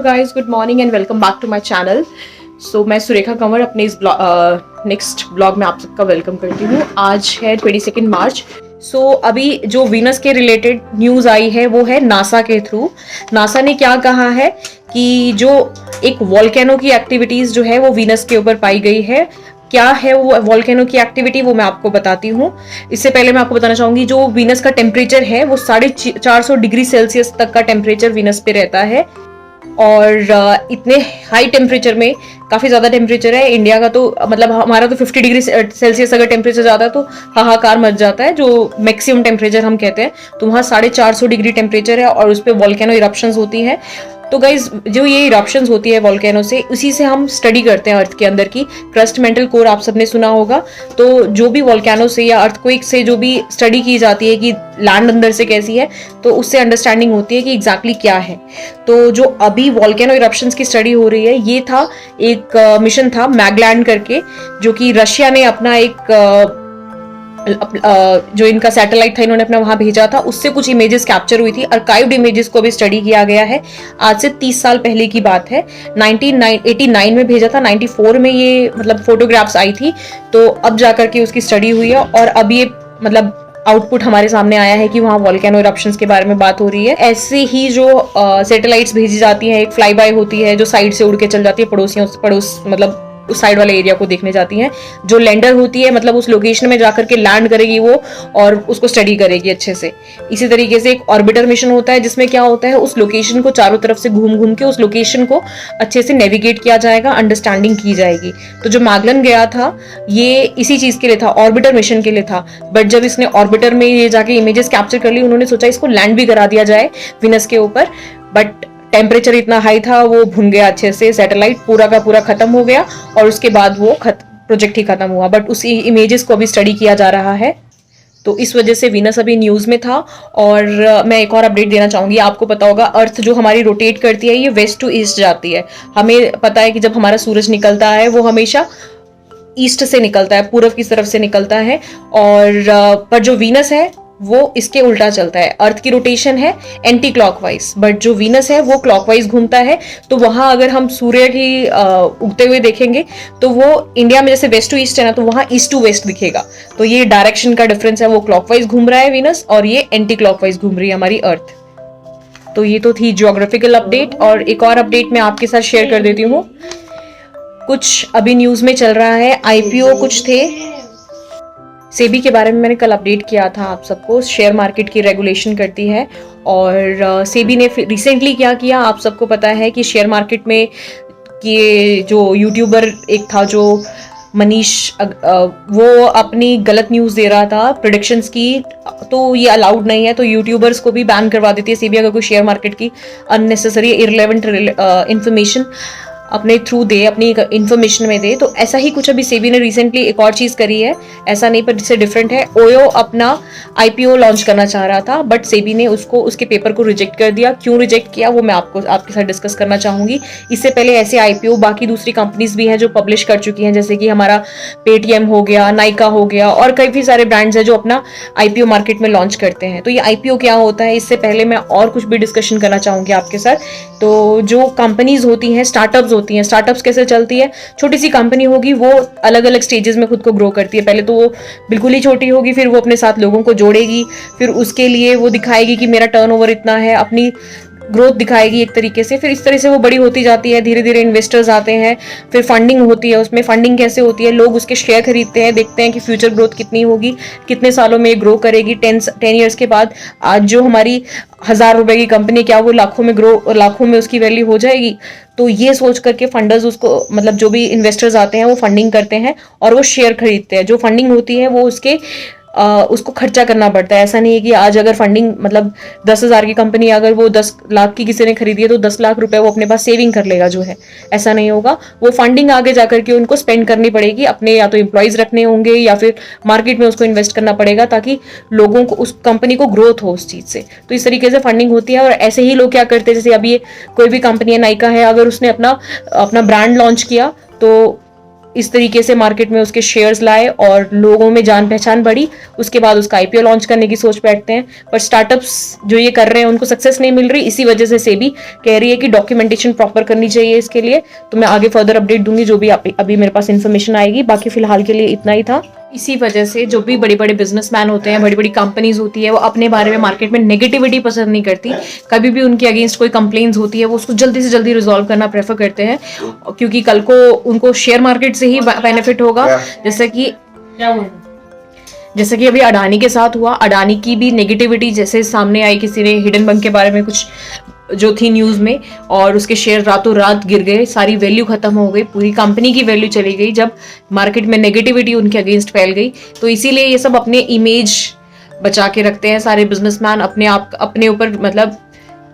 Guys, good morning and welcome back to my channel. मैं सुरेखा कंवर अपने इस नेक्स्ट ब्लॉग में आप सबका वेलकम करती हूँ। आज है 22 मार्च। अभी जो वीनस के रिलेटेड न्यूज़ आई है वो है नासा के थ्रू। नासा ने क्या कहा है कि जो एक वॉल्केनो की एक्टिविटीज़ जो है वो वीनस के ऊपर पाई गई है। क्या है वो वॉल्केनो की एक्टिविटी, वो मैं आपको बताती हूँ। इससे पहले मैं आपको बताना चाहूंगी जो वीनस का टेम्परेचर है वो 450 डिग्री सेल्सियस तक का टेम्परेचर वीनस पे रहता है। और इतने हाई टेम्परेचर में काफ़ी ज़्यादा टेम्परेचर है। इंडिया का तो मतलब हमारा तो 50 डिग्री सेल्सियस अगर टेम्परेचर जाता है तो हाहाकार मच जाता है, जो मैक्सिमम टेम्परेचर हम कहते हैं। तो वहाँ 450 डिग्री टेम्परेचर है और उस पर वॉल्केनो इरप्शंस होती हैं। तो गाइज जो ये इरप्शंस होती है वॉल्केनो से, उसी से हम स्टडी करते हैं अर्थ के अंदर की क्रस्ट मेंटल कोर, आप सबने सुना होगा। तो जो भी वॉल्केनो से या अर्थक्वेक से जो भी स्टडी की जाती है कि लैंड अंदर से कैसी है, तो उससे अंडरस्टैंडिंग होती है कि एग्जैक्टली क्या है। तो जो अभी वॉल्केनो इरप्शंस की स्टडी हो रही है, ये था एक मिशन था मैगलैंड करके, जो कि रशिया ने अपना एक जो इनका सैटेलाइट था इन्होंने अपना वहां भेजा था, उससे कुछ इमेजेस कैप्चर हुई थी। आर्काइव्ड इमेजेस को भी स्टडी किया गया है। आज से 30 साल पहले की बात है। 1989 में भेजा था, 94 में ये मतलब फोटोग्राफ्स आई थी। तो अब जाकर के उसकी स्टडी हुई है और अब ये मतलब आउटपुट हमारे सामने आया है कि वहाँ वॉल्केनो इरप्शंस के बारे में बात हो रही है। ऐसे ही जो सैटेलाइट्स भेजी जाती हैं, एक फ्लाई बाय होती है जो साइड से उड़ के चल जाती है, पड़ोस मतलब उस साइड वाले एरिया को देखने जाती हैं। जो लैंडर होती है मतलब उस लोकेशन में जाकर के लैंड करेगी वो और उसको स्टडी करेगी अच्छे से। इसी तरीके से एक ऑर्बिटर मिशन होता है, जिसमें क्या होता है उस लोकेशन को चारों तरफ से घूम घूम के उस लोकेशन को अच्छे से नेविगेट किया जाएगा, अंडरस्टैंडिंग की जाएगी। तो जो मैगलन गया था ये इसी चीज के लिए था, ऑर्बिटर मिशन के लिए था। बट जब इसने ऑर्बिटर में ये जाके इमेजेस कैप्चर कर ली, उन्होंने सोचा इसको लैंड भी करा दिया जाए विनस के ऊपर। बट टेम्परेचर इतना हाई था, वो भुन गया अच्छे से, सैटेलाइट पूरा का पूरा खत्म हो गया और उसके बाद वो प्रोजेक्ट ही खत्म हुआ। बट उसी इमेजेस को अभी स्टडी किया जा रहा है। तो इस वजह से वीनस अभी न्यूज में था। और मैं एक और अपडेट देना चाहूंगी। आपको पता होगा अर्थ जो हमारी रोटेट करती है ये वेस्ट टू ईस्ट जाती है। हमें पता है कि जब हमारा सूरज निकलता है वो हमेशा ईस्ट से निकलता है, पूर्व की तरफ से निकलता है। और पर जो वीनस है वो इसके उल्टा चलता है। अर्थ की रोटेशन है एंटी क्लॉकवाइज, बट जो वीनस है वो क्लॉकवाइज घूमता है। तो वहां अगर हम सूर्य की उगते हुए देखेंगे तो वो इंडिया में जैसे वेस्ट टू ईस्ट है ना, तो वहां ईस्ट टू वेस्ट दिखेगा। तो ये डायरेक्शन का डिफरेंस है, वो क्लॉकवाइज घूम रहा है वीनस और ये एंटी क्लॉकवाइज घूम रही है हमारी अर्थ। तो ये तो थी ज्योग्राफिकल अपडेट। और एक और अपडेट मैं आपके साथ शेयर कर देती हूँ। कुछ अभी न्यूज में चल रहा है, आईपीओ कुछ थे। सेबी के बारे में मैंने कल अपडेट किया था आप सबको। शेयर मार्केट की रेगुलेशन करती है और सेबी ने रिसेंटली क्या किया, आप सबको पता है कि शेयर मार्केट में कि जो यूट्यूबर एक था जो मनीष, वो अपनी गलत न्यूज़ दे रहा था प्रेडिक्शंस की, तो ये अलाउड नहीं है। तो यूट्यूबर्स को भी बैन करवा देती है सेबी अगर कोई शेयर मार्केट की अननेसेसरी इररिलेवेंट इंफॉर्मेशन अपने थ्रू दे, अपनी इंफॉर्मेशन में दे। तो ऐसा ही कुछ अभी सेबी ने रिसेंटली एक और चीज करी है। ऐसा नहीं पर इससे डिफरेंट है। ओयो अपना आईपीओ लॉन्च करना चाह रहा था, बट सेबी ने उसके पेपर को रिजेक्ट कर दिया। क्यों रिजेक्ट किया वो मैं आपके साथ डिस्कस करना चाहूंगी। इससे पहले ऐसे आईपीओ बाकी दूसरी कंपनीज भी हैं जो पब्लिश कर चुकी हैं, जैसे कि हमारा पेटीएम हो गया, नाइका हो गया और काफी सारे ब्रांड्स हैं जो अपना आईपीओ मार्केट में लॉन्च करते हैं। तो ये आईपीओ क्या होता है, इससे पहले मैं और कुछ भी डिस्कशन करना चाहूंगी आपके साथ। तो जो कंपनीज होती हैं, स्टार्टअप्स होती हैं, स्टार्टअप्स कैसे चलती है, छोटी सी कंपनी होगी वो अलग अलग स्टेजेस में खुद को ग्रो करती है। पहले तो वो बिल्कुल ही छोटी होगी, फिर वो अपने साथ लोगों को जोड़ेगी, फिर उसके लिए वो दिखाएगी कि मेरा टर्नओवर इतना है, अपनी ग्रोथ दिखाएगी एक तरीके से। फिर इस तरह से वो बड़ी होती जाती है, धीरे धीरे इन्वेस्टर्स आते हैं, फिर फंडिंग होती है। उसमें फंडिंग कैसे होती है, लोग उसके शेयर खरीदते हैं, देखते हैं कि फ्यूचर ग्रोथ कितनी होगी, कितने सालों में ग्रो करेगी। 10 ईयर्स के बाद आज जो हमारी 1000 रुपए की कंपनी, क्या वो लाखों में उसकी वैल्यू हो जाएगी। तो ये सोच करके फंडर्स उसको मतलब जो भी इन्वेस्टर्स आते हैं वो फंडिंग करते हैं और वो शेयर खरीदते हैं। जो फंडिंग होती है वो उसको खर्चा करना पड़ता है। ऐसा नहीं है कि आज अगर फंडिंग मतलब 10,000 की कंपनी अगर वो 10 लाख की किसी ने खरीदी है तो 10 लाख रुपए वो अपने पास सेविंग कर लेगा जो है, ऐसा नहीं होगा। वो फंडिंग आगे जाकर के उनको स्पेंड करनी पड़ेगी, अपने या तो एम्प्लॉयज रखने होंगे या फिर मार्केट में उसको इन्वेस्ट करना पड़ेगा, ताकि लोगों को, उस कंपनी को ग्रोथ हो उस चीज से। तो इस तरीके से फंडिंग होती है। और ऐसे ही लोग क्या करते हैं, जैसे अभी कोई भी कंपनी है, नाइका है, अगर उसने अपना ब्रांड लॉन्च किया तो इस तरीके से मार्केट में उसके शेयर्स लाए और लोगों में जान पहचान बढ़ी, उसके बाद उसका आईपीओ लॉन्च करने की सोच बैठते हैं। पर स्टार्टअप्स जो ये कर रहे हैं उनको सक्सेस नहीं मिल रही, इसी वजह से सेबी कह रही है कि डॉक्यूमेंटेशन प्रॉपर करनी चाहिए इसके लिए। तो मैं आगे फर्दर अपडेट दूंगी जो भी अभी मेरे पास इन्फॉर्मेशन आएगी। बाकी फिलहाल के लिए इतना ही था। इसी वजह से जो भी बड़े बड़े बिजनेसमैन होते हैं, बड़ी बड़ी कंपनीज होती है, वो अपने बारे में मार्केट में नेगेटिविटी पसंद नहीं करती। कभी भी उनके अगेंस्ट कोई कंप्लेंट्स होती है वो उसको जल्दी से जल्दी रिजॉल्व करना प्रेफर करते हैं, क्योंकि कल को उनको शेयर मार्केट से ही बेनिफिट होगा। जैसे कि अभी अडानी के साथ हुआ, अडानी की भी नेगेटिविटी जैसे सामने आई, किसी ने हिडन बैंक के बारे में कुछ जो थी न्यूज में, और उसके शेयर रातों रात गिर गए, सारी वैल्यू खत्म हो गई, पूरी कंपनी की वैल्यू चली गई जब मार्केट में नेगेटिविटी उनके अगेंस्ट फैल गई। तो इसीलिए ये सब अपने इमेज बचा के रखते हैं सारे बिजनेसमैन, अपने ऊपर मतलब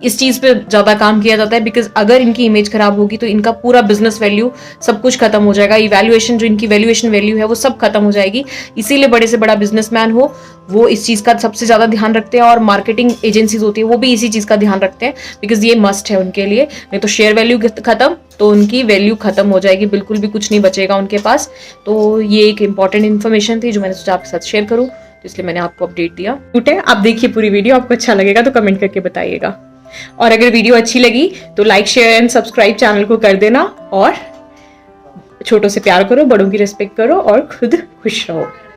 इस चीज पे ज्यादा काम किया जाता है, बिकॉज अगर इनकी इमेज खराब होगी तो इनका पूरा बिजनेस वैल्यू सब कुछ खत्म हो जाएगा, इवैल्यूएशन जो इनकी वैल्यूएशन वैल्यू है वो सब खत्म हो जाएगी। इसीलिए बड़े से बड़ा बिजनेसमैन हो वो इस चीज का सबसे ज्यादा ध्यान रखते हैं, और मार्केटिंग एजेंसीज होती है वो भी इसी चीज का ध्यान रखते हैं, बिकॉज ये मस्ट है उनके लिए। नहीं तो शेयर वैल्यू खत्म तो उनकी वैल्यू खत्म हो जाएगी, बिल्कुल भी कुछ नहीं बचेगा उनके पास। तो ये एक इंपॉर्टेंट इन्फॉर्मेशन थी जो मैंने सोचा आपके साथ शेयर करूँ, तो इसलिए मैंने आपको अपडेट दिया। उठे, आप देखिए पूरी वीडियो, आपको अच्छा लगेगा तो कमेंट करके बताइएगा। और अगर वीडियो अच्छी लगी तो like share and subscribe channel को कर देना, और छोटों से प्यार करो, बड़ों की रिस्पेक्ट करो, और खुद खुश रहो।